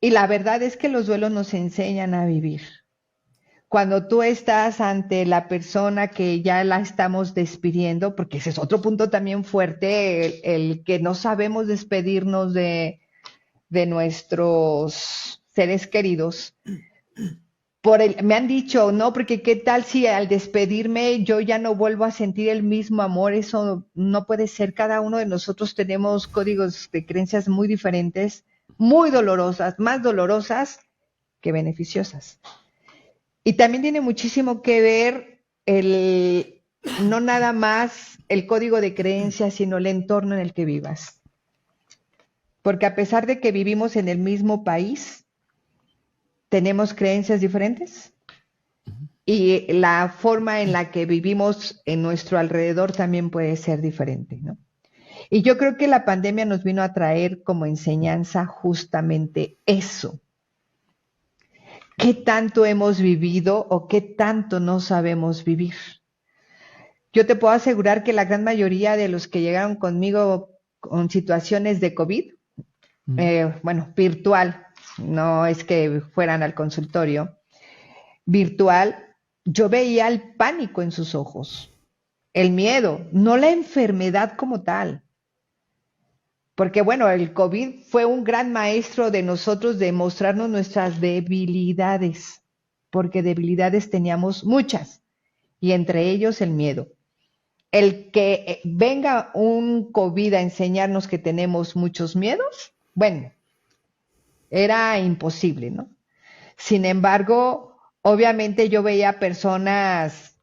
Y la verdad es que los duelos nos enseñan a vivir. Cuando tú estás ante la persona que ya la estamos despidiendo, porque ese es otro punto también fuerte, el que no sabemos despedirnos de nuestros seres queridos. Me han dicho, no, porque qué tal si al despedirme yo ya no vuelvo a sentir el mismo amor. Eso no puede ser. Cada uno de nosotros tenemos códigos de creencias muy diferentes, muy dolorosas, más dolorosas que beneficiosas. Y también tiene muchísimo que ver no nada más el código de creencias, sino el entorno en el que vivas. Porque a pesar de que vivimos en el mismo país, tenemos creencias diferentes y la forma en la que vivimos en nuestro alrededor también puede ser diferente, ¿no? Y yo creo que la pandemia nos vino a traer como enseñanza justamente eso. ¿Qué tanto hemos vivido o qué tanto no sabemos vivir? Yo te puedo asegurar que la gran mayoría de los que llegaron conmigo con situaciones de COVID, virtual, no es que fueran al consultorio, virtual, yo veía el pánico en sus ojos. el miedo, no la enfermedad como tal. Porque bueno, el COVID fue un gran maestro de nosotros de mostrarnos nuestras debilidades, porque debilidades teníamos muchas, y entre ellos el miedo. El que venga un COVID a enseñarnos que tenemos muchos miedos, bueno, era imposible, ¿no? Sin embargo, obviamente yo veía personas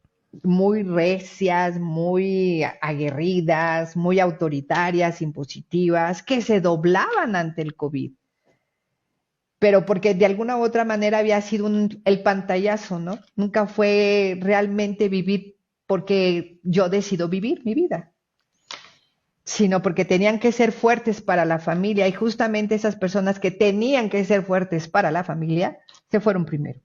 muy recias, muy aguerridas, muy autoritarias, impositivas, que se doblaban ante el COVID, pero porque de alguna u otra manera había sido el pantallazo, ¿no? Nunca fue realmente vivir porque yo decido vivir mi vida, sino porque tenían que ser fuertes para la familia y justamente esas personas que tenían que ser fuertes para la familia se fueron primero.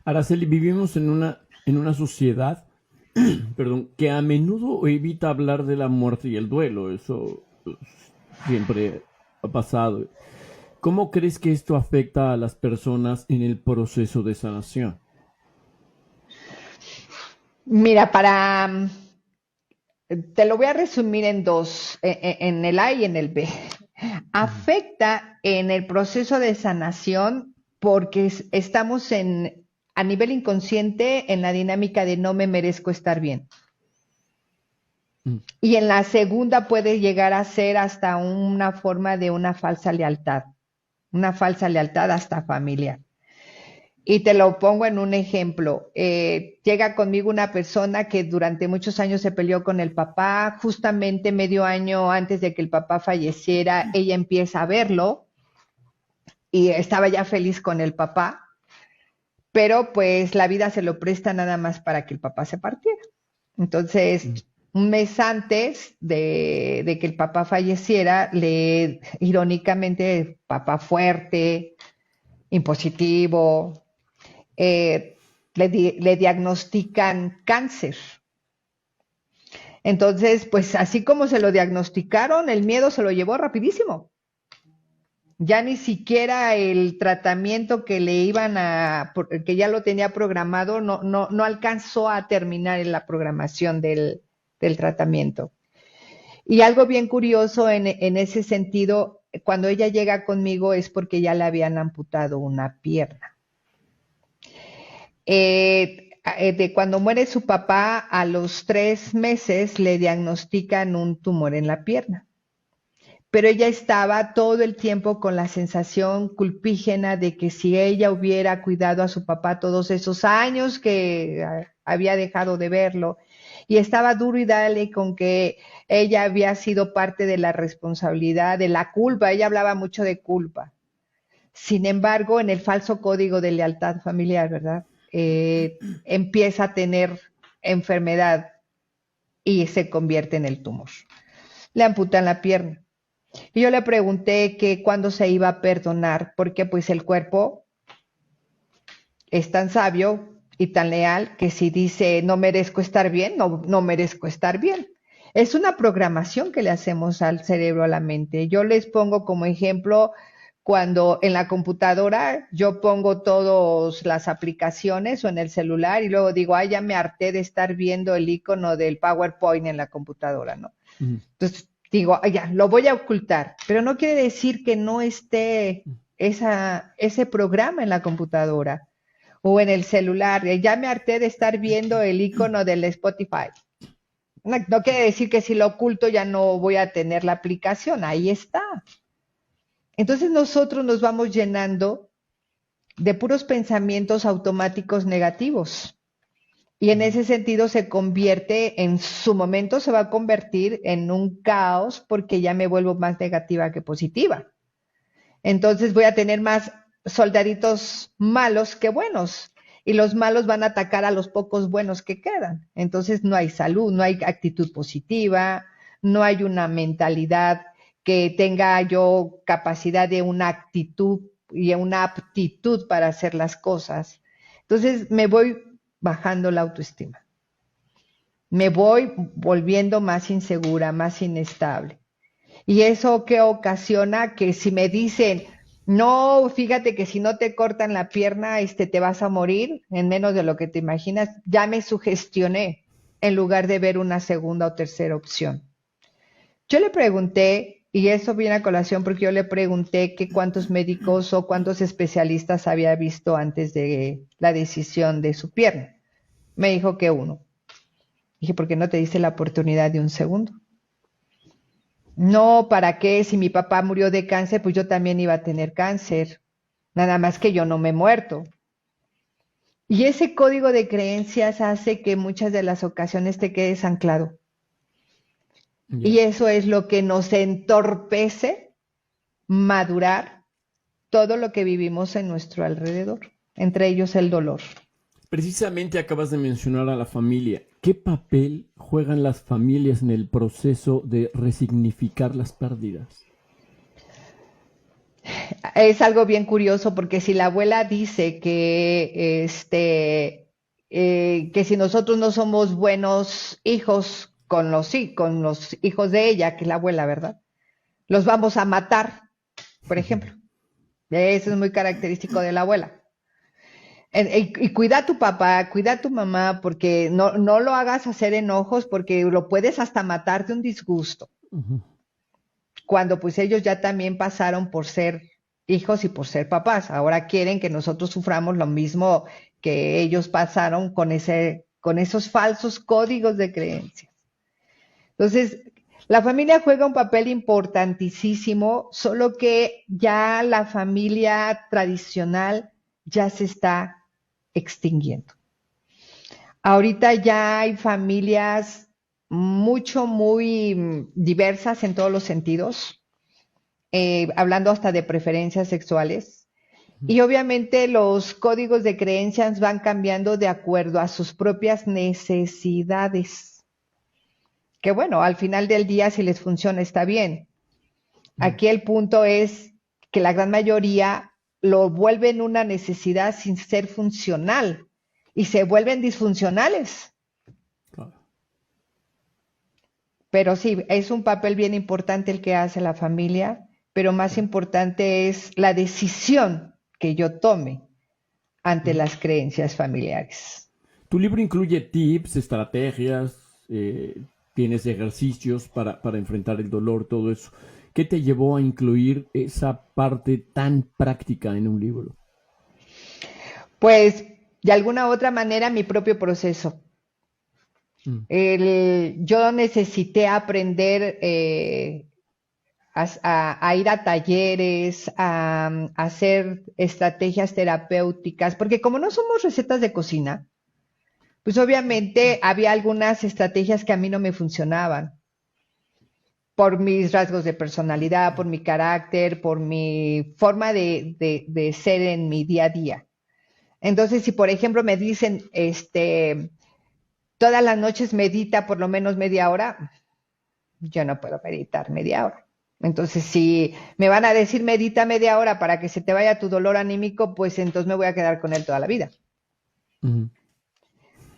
Araceli, vivimos en una sociedad, perdón, que a menudo evita hablar de la muerte y el duelo. Eso siempre ha pasado. ¿Cómo crees que esto afecta a las personas en el proceso de sanación? Mira, te lo voy a resumir en dos, en el A y en el B. Afecta en el proceso de sanación porque estamos a nivel inconsciente en la dinámica de no me merezco estar bien. Y en la segunda puede llegar a ser hasta una forma de una falsa lealtad hasta familiar. Y te lo pongo en un ejemplo. Llega conmigo una persona que durante muchos años se peleó con el papá. Justamente medio año antes de que el papá falleciera, ella empieza a verlo y estaba ya feliz con el papá. Pero pues la vida se lo presta nada más para que el papá se partiera. Entonces, un mes antes de que el papá falleciera, irónicamente, papá fuerte, impositivo, le diagnostican cáncer. Entonces, pues así como se lo diagnosticaron, el miedo se lo llevó rapidísimo. Ya ni siquiera el tratamiento que le que ya lo tenía programado, no alcanzó a terminar en la programación del tratamiento. Y algo bien curioso en ese sentido, cuando ella llega conmigo es porque ya le habían amputado una pierna. De cuando muere su papá, a los 3 meses le diagnostican un tumor en la pierna. Pero ella estaba todo el tiempo con la sensación culpígena de que si ella hubiera cuidado a su papá todos esos años que había dejado de verlo, y estaba duro y dale con que ella había sido parte de la responsabilidad, de la culpa, ella hablaba mucho de culpa. Sin embargo, en el falso código de lealtad familiar, ¿verdad? Empieza a tener enfermedad y se convierte en el tumor. Le amputan la pierna. Y yo le pregunté que cuándo se iba a perdonar, porque pues el cuerpo es tan sabio y tan leal que si dice no merezco estar bien, no merezco estar bien. Es una programación que le hacemos al cerebro, a la mente. Yo les pongo como ejemplo cuando en la computadora yo pongo todas las aplicaciones o en el celular y luego digo, ay, ya me harté de estar viendo el icono del PowerPoint en la computadora, ¿no? Entonces digo, ya, lo voy a ocultar, pero no quiere decir que no esté ese programa en la computadora o en el celular. Ya me harté de estar viendo el icono del Spotify. No quiere decir que si lo oculto ya no voy a tener la aplicación, ahí está. Entonces nosotros nos vamos llenando de puros pensamientos automáticos negativos. Y en ese sentido se convierte, en su momento se va a convertir en un caos porque ya me vuelvo más negativa que positiva. Entonces voy a tener más soldaditos malos que buenos y los malos van a atacar a los pocos buenos que quedan. Entonces no hay salud, no hay actitud positiva, no hay una mentalidad que tenga yo capacidad de una actitud y una aptitud para hacer las cosas. Entonces me voy bajando la autoestima. Me voy volviendo más insegura, más inestable. Y eso que ocasiona que si me dicen, No, fíjate que si no te cortan la pierna, te vas a morir en menos de lo que te imaginas. Ya me sugestioné en lugar de ver una segunda o tercera opción. Yo le pregunté, y eso viene a colación porque yo le pregunté que cuántos médicos o cuántos especialistas había visto antes de la decisión de su pierna. Me dijo que uno. Dije, ¿por qué no te diste la oportunidad de un segundo? No, ¿para qué? Si mi papá murió de cáncer, pues yo también iba a tener cáncer. Nada más que yo no me he muerto. Y ese código de creencias hace que muchas de las ocasiones te quedes anclado. Y Ya. eso es lo que nos entorpece madurar todo lo que vivimos en nuestro alrededor, entre ellos el dolor. Precisamente acabas de mencionar a la familia. ¿Qué papel juegan las familias en el proceso de resignificar las pérdidas? Es algo bien curioso porque si la abuela dice que si nosotros no somos buenos hijos con los hijos de ella, que es la abuela, ¿verdad? Los vamos a matar, por ejemplo. Eso es muy característico de la abuela. Y cuida a tu papá, cuida a tu mamá, porque no lo hagas hacer enojos, porque lo puedes hasta matar de un disgusto. Ujú. Cuando pues ellos ya también pasaron por ser hijos y por ser papás. Ahora quieren que nosotros suframos lo mismo que ellos pasaron con esos falsos códigos de creencias. Entonces, la familia juega un papel importantísimo, solo que ya la familia tradicional ya se está extinguiendo. Ahorita ya hay familias muy diversas en todos los sentidos, hablando hasta de preferencias sexuales. Y obviamente los códigos de creencias van cambiando de acuerdo a sus propias necesidades. Que bueno, al final del día si les funciona está bien. Aquí el punto es que la gran mayoría lo vuelven una necesidad sin ser funcional y se vuelven disfuncionales. Claro. Pero sí, es un papel bien importante el que hace la familia, pero más importante es la decisión que yo tome ante Ujú. las creencias familiares. Tu libro incluye tips, estrategias, tienes ejercicios para enfrentar el dolor, todo eso. ¿Qué te llevó a incluir esa parte tan práctica en un libro? Pues de alguna u otra manera mi propio proceso. Mm. Yo necesité aprender a ir a talleres, a hacer estrategias terapéuticas, porque como no somos recetas de cocina, pues obviamente había algunas estrategias que a mí no me funcionaban por mis rasgos de personalidad, por mi carácter, por mi forma de ser en mi día a día. Entonces, si por ejemplo me dicen, todas las noches medita por lo menos media hora, yo no puedo meditar media hora. Entonces, si me van a decir medita media hora para que se te vaya tu dolor anímico, pues entonces me voy a quedar con él toda la vida. Ujú.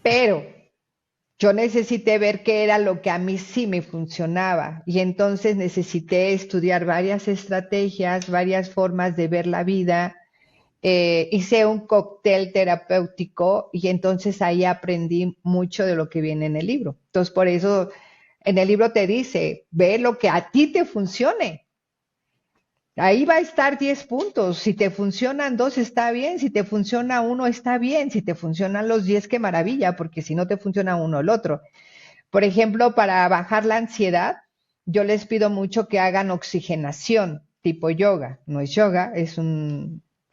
Pero yo necesité ver qué era lo que a mí sí me funcionaba y entonces necesité estudiar varias estrategias, varias formas de ver la vida. Hice un cóctel terapéutico y entonces ahí aprendí mucho de lo que viene en el libro. Entonces, por eso en el libro te dice, ve lo que a ti te funcione. Ahí va a estar 10 puntos. Si te funcionan 2, está bien. Si te funciona uno, está bien. Si te funcionan los 10, qué maravilla, porque si no te funciona uno, el otro. Por ejemplo, para bajar la ansiedad, yo les pido mucho que hagan oxigenación, tipo yoga. No es yoga, es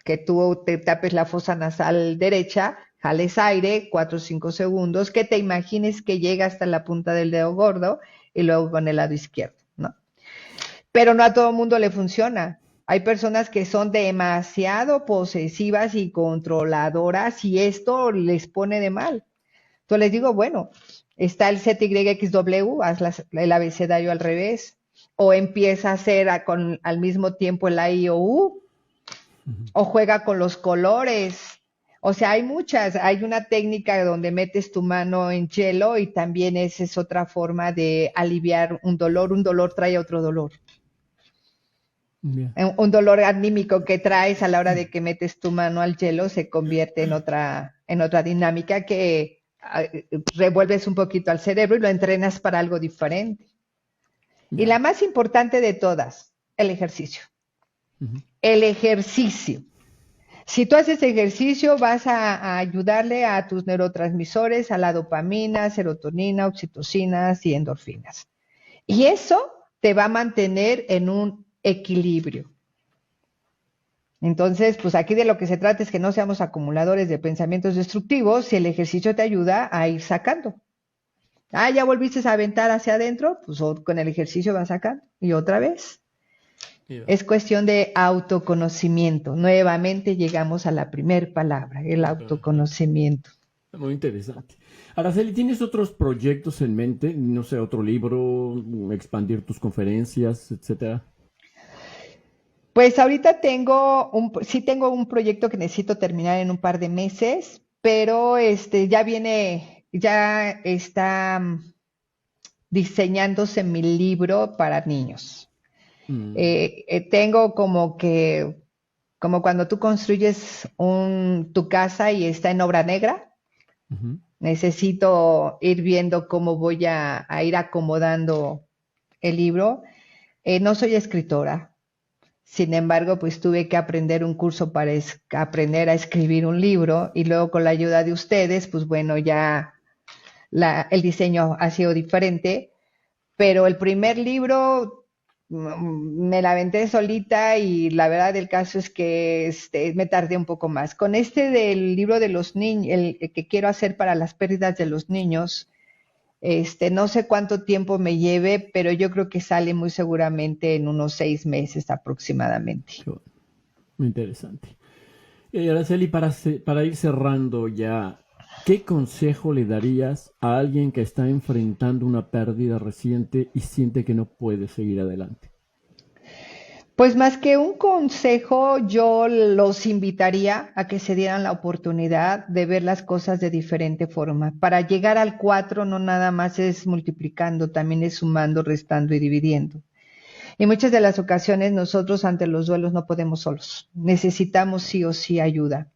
que tú te tapes la fosa nasal derecha, jales aire, 4 o 5 segundos, que te imagines que llega hasta la punta del dedo gordo y luego con el lado izquierdo, ¿no? Pero no a todo el mundo le funciona. Hay personas que son demasiado posesivas y controladoras y esto les pone de mal. Entonces les digo, bueno, está el ZYXW, haz el abecedario al revés, o empieza a hacer al mismo tiempo el A, I, O, U, Ujú. o juega con los colores. O sea, hay muchas. Hay una técnica donde metes tu mano en hielo y también esa es otra forma de aliviar un dolor. Un dolor trae otro dolor. Ya. Un dolor anímico que traes a la hora de que metes tu mano al hielo se convierte en otra dinámica que revuelves un poquito al cerebro y lo entrenas para algo diferente. Y Ya. la más importante de todas, el ejercicio. Ujú. El ejercicio. Si tú haces ejercicio, vas a ayudarle a tus neurotransmisores, a la dopamina, serotonina, oxitocinas y endorfinas. Y eso te va a mantener en un equilibrio. Entonces, pues aquí de lo que se trata es que no seamos acumuladores de pensamientos destructivos si el ejercicio te ayuda a ir sacando. Ah, ya volviste a aventar hacia adentro, pues con el ejercicio vas sacando. Y otra vez. Ya. Es cuestión de autoconocimiento. Nuevamente llegamos a la primer palabra, el autoconocimiento. Muy interesante. Araceli, ¿tienes otros proyectos en mente? No sé, otro libro, expandir tus conferencias, etcétera. Pues ahorita sí tengo un proyecto que necesito terminar en un par de meses, pero ya está diseñándose mi libro para niños. Mm, Tengo como cuando tú construyes tu casa y está en obra negra, ujú. necesito ir viendo cómo voy a ir acomodando el libro. No soy escritora, sin embargo, pues tuve que aprender un curso para aprender a escribir un libro y luego con la ayuda de ustedes, pues bueno, ya el diseño ha sido diferente, pero el primer libro me la aventé solita y la verdad del caso es que me tardé un poco más. Con este del libro de los niños, el que quiero hacer para las pérdidas de los niños, no sé cuánto tiempo me lleve, pero yo creo que sale muy seguramente en unos 6 meses aproximadamente. Qué bueno, muy interesante. Araceli, para ir cerrando ya, ¿qué consejo le darías a alguien que está enfrentando una pérdida reciente y siente que no puede seguir adelante? Pues más que un consejo, yo los invitaría a que se dieran la oportunidad de ver las cosas de diferente forma. Para llegar al 4 no nada más es multiplicando, también es sumando, restando y dividiendo. Y muchas de las ocasiones nosotros ante los duelos no podemos solos. Necesitamos sí o sí ayuda.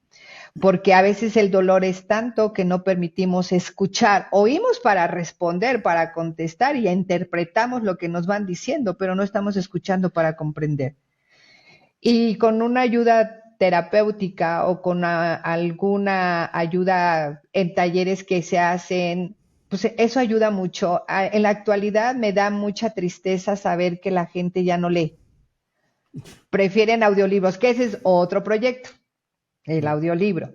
Porque a veces el dolor es tanto que no permitimos escuchar. Oímos para responder, para contestar y interpretamos lo que nos van diciendo, pero no estamos escuchando para comprender. Y con una ayuda terapéutica o con alguna ayuda en talleres que se hacen, pues eso ayuda mucho. En la actualidad me da mucha tristeza saber que la gente ya no lee. Prefieren audiolibros, que ese es otro proyecto, el Ya. audiolibro.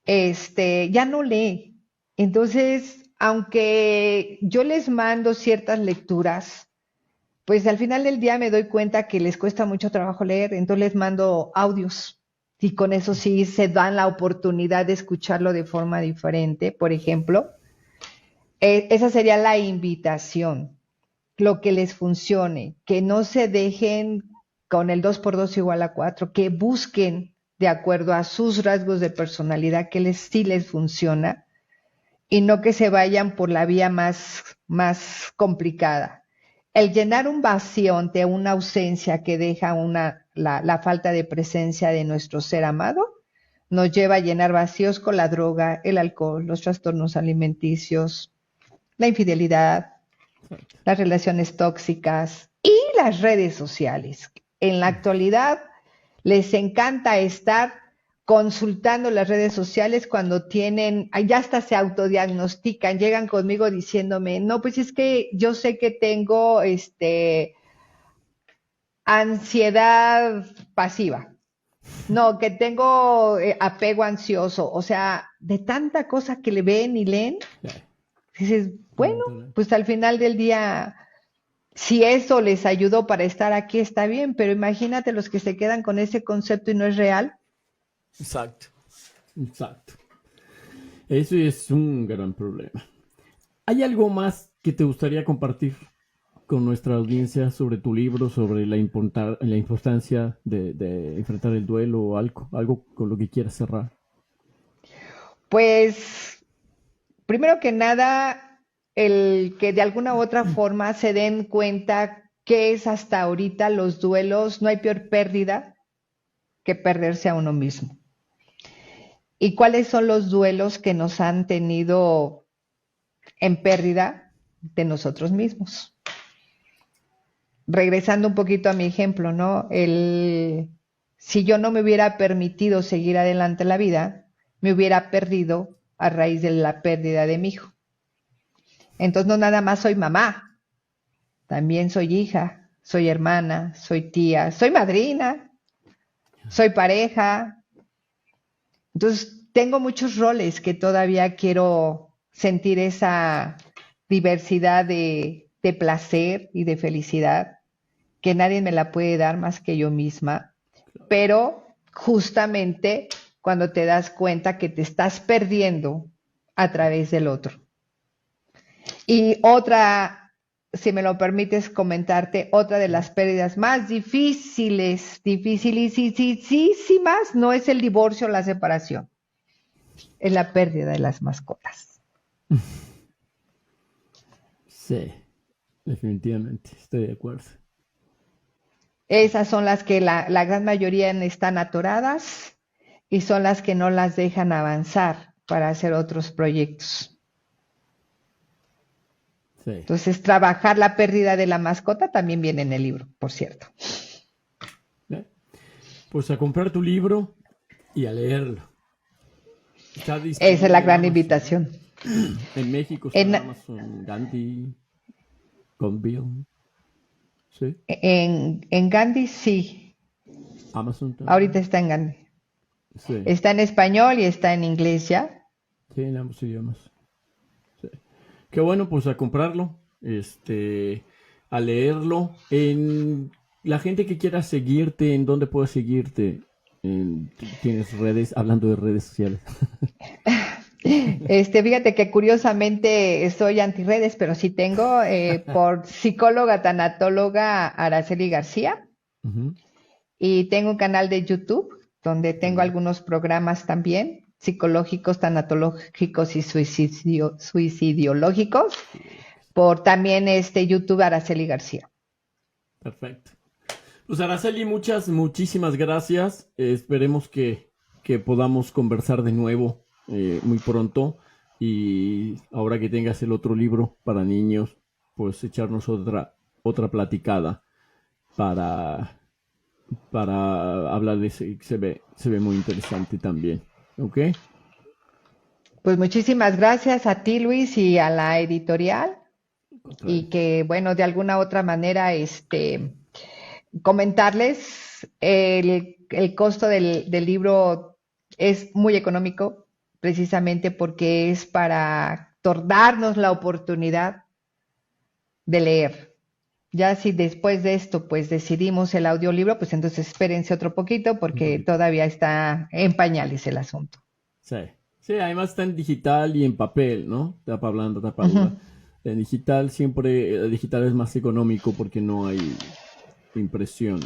Ya no lee. Entonces, aunque yo les mando ciertas lecturas, pues al final del día me doy cuenta que les cuesta mucho trabajo leer, entonces les mando audios y con eso sí se dan la oportunidad de escucharlo de forma diferente. Por ejemplo, esa sería la invitación, lo que les funcione, que no se dejen con el 2 por 2 igual a 4, que busquen de acuerdo a sus rasgos de personalidad que sí les funciona y no que se vayan por la vía más complicada. El llenar un vacío ante una ausencia que deja la falta de presencia de nuestro ser amado nos lleva a llenar vacíos con la droga, el alcohol, los trastornos alimenticios, la infidelidad, Exacto. las relaciones tóxicas y las redes sociales. En la actualidad les encanta estar consultando las redes sociales cuando ya hasta se autodiagnostican, llegan conmigo diciéndome, no, pues es que yo sé que tengo ansiedad pasiva, no, que tengo apego ansioso, o sea, de tanta cosa que le ven y leen, Ya. dices, Un bueno, montón. pues al final del día si eso les ayudó para estar aquí, está bien, pero imagínate los que se quedan con ese concepto y no es real. Exacto. Exacto. Eso es un gran problema. ¿Hay algo más que te gustaría compartir con nuestra audiencia sobre tu libro, sobre la importancia de enfrentar el duelo o algo con lo que quieras cerrar? Pues, primero que nada, el que de alguna u otra forma se den cuenta qué es hasta ahorita los duelos. No hay peor pérdida que perderse a uno mismo. ¿Y cuáles son los duelos que nos han tenido en pérdida de nosotros mismos? Regresando un poquito a mi ejemplo, ¿no? Si yo no me hubiera permitido seguir adelante en la vida, me hubiera perdido a raíz de la pérdida de mi hijo. Entonces no nada más soy mamá, también soy hija, soy hermana, soy tía, soy madrina, soy pareja. Entonces tengo muchos roles que todavía quiero sentir esa diversidad de placer y de felicidad que nadie me la puede dar más que yo misma, pero justamente cuando te das cuenta que te estás perdiendo a través del otro. Y otra, si me lo permites comentarte, otra de las pérdidas más dificilísimas, no es el divorcio o la separación, es la pérdida de las mascotas. Sí, definitivamente, estoy de acuerdo. Esas son las que la gran mayoría están atoradas y son las que no las dejan avanzar para hacer otros proyectos. Sí. Entonces, trabajar la pérdida de la mascota también viene en el libro, por cierto. Pues a comprar tu libro y a leerlo. Esa es la gran invitación. En México está en Amazon, Gandhi, Gonville. ¿Sí? En Gandhi sí. Amazon también. Ahorita está en Gandhi. Sí. Está en español y está en inglés ya. Sí, en ambos idiomas. Sí. Qué bueno, pues a comprarlo, a leerlo. La gente que quiera seguirte, ¿en dónde puede seguirte? ¿Tienes redes? Hablando de redes sociales. Fíjate que curiosamente soy antirredes, pero sí tengo por psicóloga tanatóloga Araceli García. Uh-huh. Y tengo un canal de YouTube donde tengo algunos programas también psicológicos, tanatológicos y suicidológicos por también YouTube Araceli García. Perfecto. Pues Araceli, muchísimas gracias. Esperemos que podamos conversar de nuevo muy pronto, y ahora que tengas el otro libro para niños, pues echarnos otra platicada para hablar de ese, que se ve muy interesante también. ¿Ok? Pues muchísimas gracias a ti, Luis, y a la editorial, y que bueno, de alguna otra manera comentarles el costo del libro es muy económico, precisamente porque es para darnos la oportunidad de leer. Ya si después de esto pues decidimos el audiolibro, pues entonces espérense otro poquito porque todavía está en pañales el asunto. Sí, además está en digital y en papel, ¿no? Tapa blanda, tapa dura. Uh-huh. En digital digital es más económico porque no hay impresión,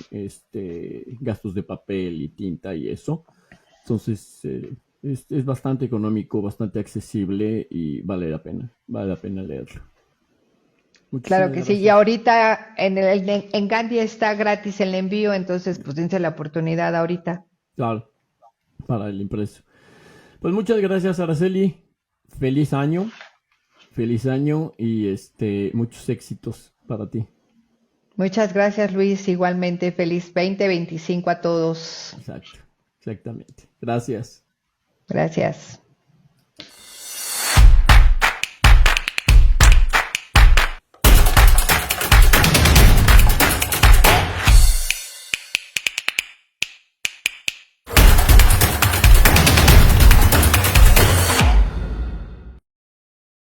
gastos de papel y tinta y eso. Entonces es bastante económico, bastante accesible y vale la pena leerlo. Claro que sí, y ahorita en Gandhi está gratis el envío, entonces pues dense la oportunidad ahorita. Claro, para el impreso. Pues muchas gracias, Araceli. Feliz año y muchos éxitos para ti. Muchas gracias, Luis. Igualmente, feliz 2025 a todos. Exactamente. Gracias. Gracias.